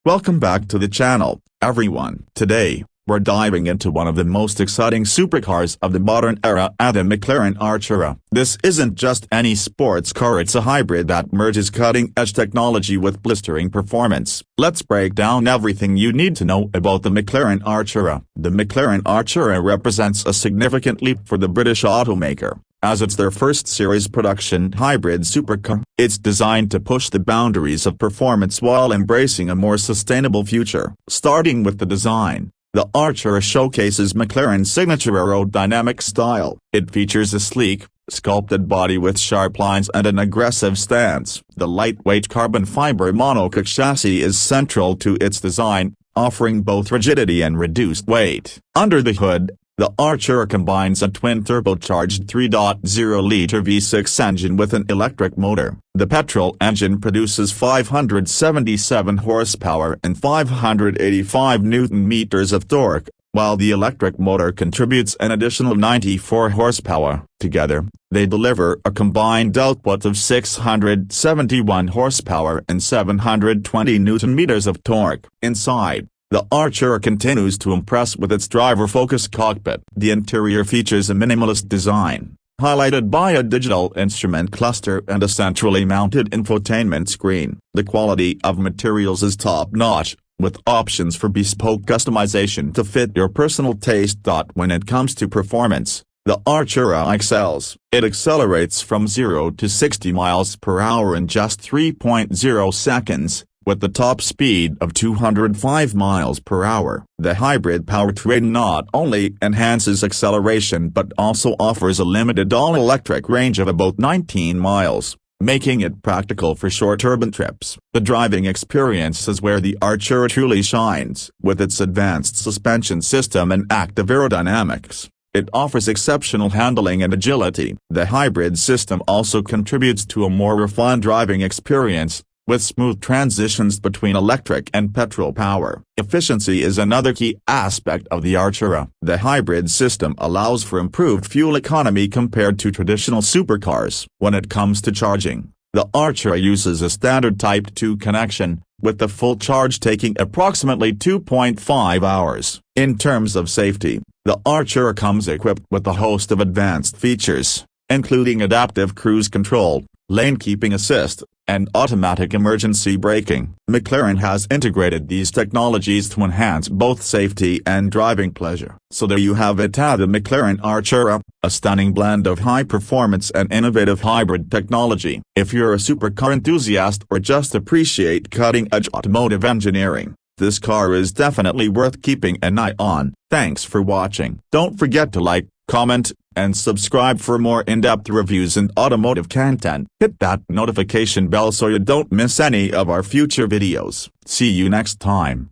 Welcome back to the channel, everyone. Today, we're diving into one of the most exciting supercars of the modern era, the McLaren Artura. This isn't just any sports car, it's a hybrid that merges cutting-edge technology with blistering performance. Let's break down everything you need to know about the McLaren Artura. The McLaren Artura represents a significant leap for the British automaker, as it's their first series production hybrid supercar. It's designed to push the boundaries of performance while embracing a more sustainable future. Starting with the design, the Artura showcases McLaren's signature aerodynamic style. It features a sleek, sculpted body with sharp lines and an aggressive stance. The lightweight carbon fiber monocoque chassis is central to its design, offering both rigidity and reduced weight. Under the hood, the Artura combines a twin-turbocharged 3.0-liter V6 engine with an electric motor. The petrol engine produces 577 horsepower and 585 Nm of torque, while the electric motor contributes an additional 94 horsepower. Together, they deliver a combined output of 671 horsepower and 720 Nm of torque. Inside, the Artura continues to impress with its driver-focused cockpit. The interior features a minimalist design, highlighted by a digital instrument cluster and a centrally mounted infotainment screen. The quality of materials is top-notch, with options for bespoke customization to fit your personal taste. When it comes to performance, the Artura excels. It accelerates from 0 to 60 miles per hour in just 3.0 seconds. With the top speed of 205 miles per hour. The hybrid powertrain not only enhances acceleration but also offers a limited all-electric range of about 19 miles, making it practical for short urban trips. The driving experience is where the Artura truly shines. With its advanced suspension system and active aerodynamics, it offers exceptional handling and agility. The hybrid system also contributes to a more refined driving experience, with smooth transitions between electric and petrol power. Efficiency is another key aspect of the Artura. The hybrid system allows for improved fuel economy compared to traditional supercars. When it comes to charging, the Artura uses a standard Type 2 connection, with the full charge taking approximately 2.5 hours. In terms of safety, the Artura comes equipped with a host of advanced features, including adaptive cruise control, lane keeping assist, and automatic emergency braking. McLaren has integrated these technologies to enhance both safety and driving pleasure. So there you have it, the McLaren Artura, a stunning blend of high performance and innovative hybrid technology. If you're a supercar enthusiast or just appreciate cutting-edge automotive engineering, this car is definitely worth keeping an eye on. Thanks for watching. Don't forget to like, comment, and subscribe for more in-depth reviews and automotive content. Hit that notification bell so you don't miss any of our future videos. See you next time.